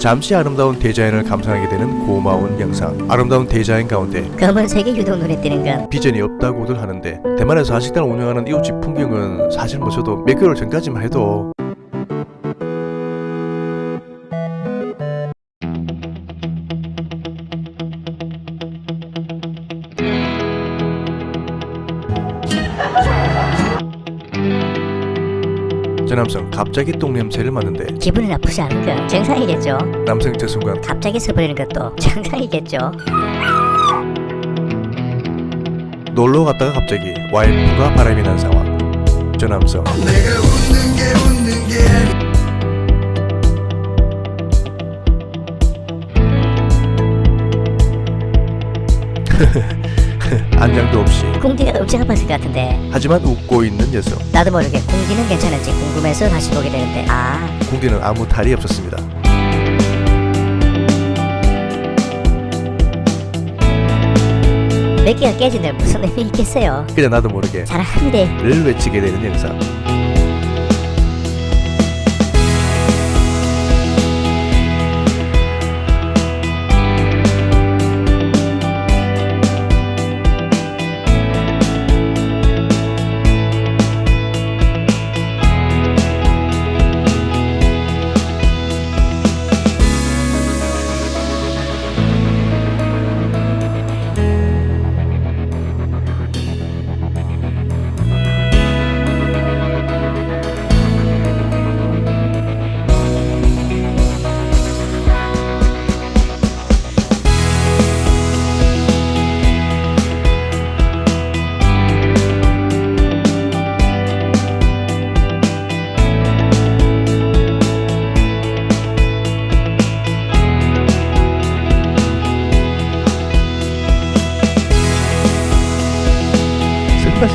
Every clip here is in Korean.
잠시 아름다운 대자연을 감상하게 되는 고마운 영상. 아름다운 대자연 가운데 검은색이 유독 눈에 띄는 건 비전이 없다고들 하는데, 대만에서 한식당을 운영하는 이웃집 풍경은 사실 뭐 저도 몇 개월 전까지만 해도 저 남성 갑자기 똥냄새를 맡는데 기분이 나쁘지 않은 건 정상이겠죠. 남성 저 순간 갑자기 서버리는 것도 정상이겠죠. 놀러 갔다가 갑자기 와이프가 바람이 난 상황. 저 남성 안장도 없이 공기가 엄청 아팠을 것 같은데 하지만 웃고 있는 녀석. 나도 모르게 공기는 괜찮은지 궁금해서 다시 보게 되는데 공기는 아무 탈이 없었습니다. 몇 개가 깨진데 무슨 의미 있겠어요. 그냥 나도 모르게 잘합니다. 를 외치게 되는 영상.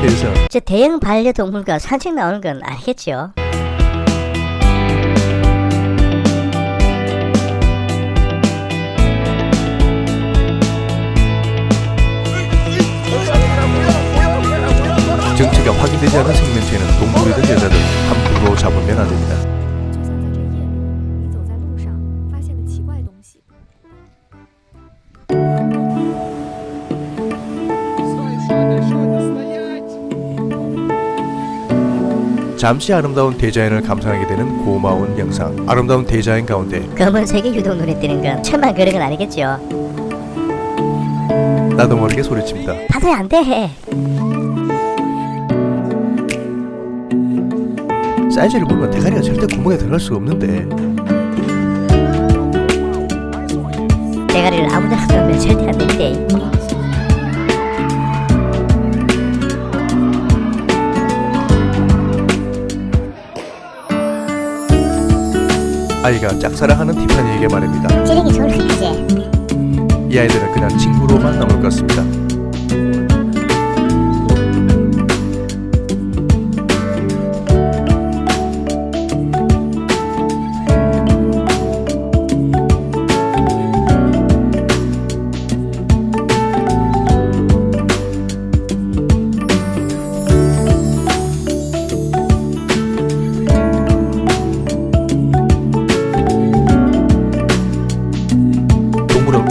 세상 저 대형 반려동물과 산책 나오는 건 아니겠죠. 정체가 확인되지 않은 생명체는 동물이든 여자든 함부로 잡으면 안 됩니다. 就像在这夜里，你走在路上，发现了奇怪东西。 잠시 아름다운 대자연을 감상하게 되는 고마운 영상. 아름다운 대자연 가운데 검은색이 유독 눈에 띄는 건 천만 그런 건 아니겠죠. 나도 모르게 소리칩니다. 다들 안 돼. 사이즈를 보면 대가리가 절대 구멍에 들어갈 수가 없는데 대가리를 아무데나 넣으면 절대 안 된대. 아이가 짝사랑하는 티파니에게 말합니다. 찌르기 좋은 거지. 이 아이들은 그냥 친구로만 남을 것 같습니다.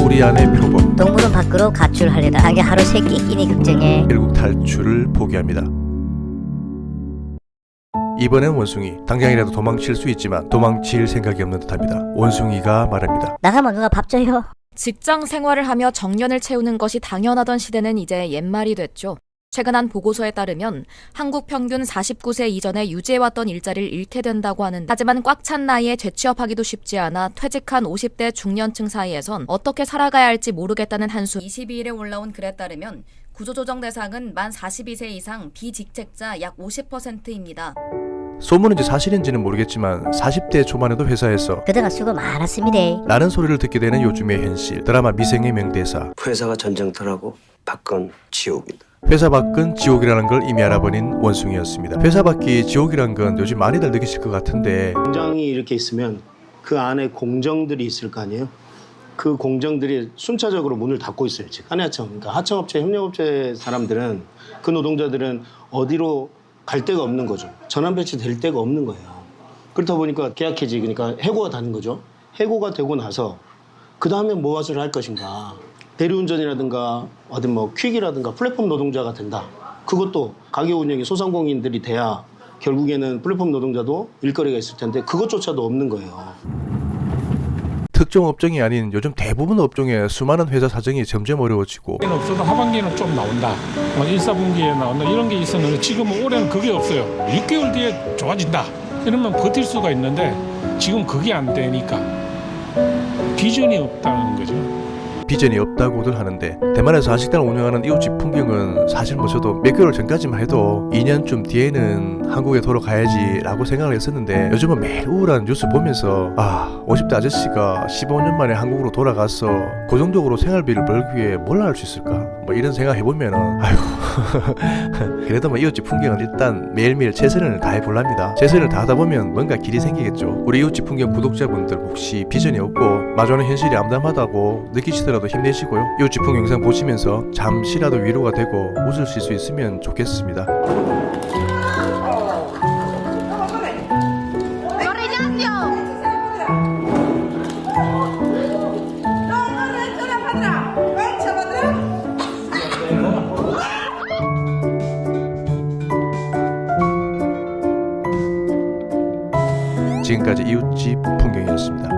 우리 안의 표범. 동물원 밖으로 가출하려다 당겨 하루 세끼 끼니 걱정에 결국 탈출을 포기합니다. 이번엔 원숭이. 당장이라도 도망칠 수 있지만 도망칠 생각이 없는 듯합니다. 원숭이가 말합니다. 나가면 누가 밥 줘요? 직장 생활을 하며 정년을 채우는 것이 당연하던 시대는 이제 옛말이 됐죠. 최근 한 보고서에 따르면 한국 평균 49세 이전에 유지해왔던 일자리를 잃게 된다고 하는데, 하지만 꽉 찬 나이에 재취업하기도 쉽지 않아 퇴직한 50대 중년층 사이에선 어떻게 살아가야 할지 모르겠다는 한수. 22일에 올라온 글에 따르면 구조조정 대상은 만 42세 이상 비직책자 약 50%입니다. 소문인지 사실인지는 모르겠지만 40대 초반에도 회사에서 그동안 수고 많았습니다. 라는 소리를 듣게 되는 요즘의 현실. 드라마 미생의 명대사. 회사가 전쟁터라고 밖은 지옥이다. 회사 밖은 지옥이라는 걸 이미 알아버린 원숭이였습니다. 회사 밖이 지옥이란 건 요즘 많이들 느끼실 것 같은데, 공장이 이렇게 있으면 그 안에 공정들이 있을 거 아니에요? 그 공정들이 순차적으로 문을 닫고 있어요. 지금 한해하청, 그러니까 하청업체, 협력업체 사람들은, 그 노동자들은 어디로 갈 데가 없는 거죠. 전환 배치 될 데가 없는 거예요. 그렇다 보니까 계약 해지, 그러니까 해고가 되는 거죠. 해고가 되고 나서 그 다음에 무엇을 할 것인가. 대리운전이라든가 어떤 뭐 퀵이라든가 플랫폼 노동자가 된다. 그것도 가게 운영이 소상공인들이 돼야 결국에는 플랫폼 노동자도 일거리가 있을 텐데 그것조차도 없는 거예요. 특정 업종이 아닌 요즘 대부분 업종의 수많은 회사 사정이 점점 어려워지고 없어도 하반기에는 좀 나온다. 1사분기에 나온다. 이런 게 있었는데 지금은 올해는 그게 없어요. 6개월 뒤에 좋아진다. 이러면 버틸 수가 있는데 지금 그게 안 되니까 비전이 없다는 거죠. 비전이 없다고들 하는데 대만에서 한식당을 운영하는 이웃집 풍경은 사실 뭐 저도 몇 개월 전까지만 해도 2년쯤 뒤에는 한국에 돌아가야지 라고 생각을 했었는데 요즘은 매일 우울한 뉴스 보면서 50대 아저씨가 15년 만에 한국으로 돌아가서 고정적으로 생활비를 벌기 위해 뭘 할 수 있을까 뭐 이런 생각 해보면은 아이고 그래도 뭐 이웃집 풍경은 일단 매일매일 최선을 다해볼랍니다. 최선을 다하다 보면 뭔가 길이 생기겠죠. 우리 이웃집 풍경 구독자분들 혹시 비전이 없고 마주하는 현실이 암담하다고 느끼시더라도 힘내시고요. 이웃집 풍경 영상 보시면서 잠시라도 위로가 되고 웃으실 수 있으면 좋겠습니다. 지금까지 이웃집 풍경이었습니다.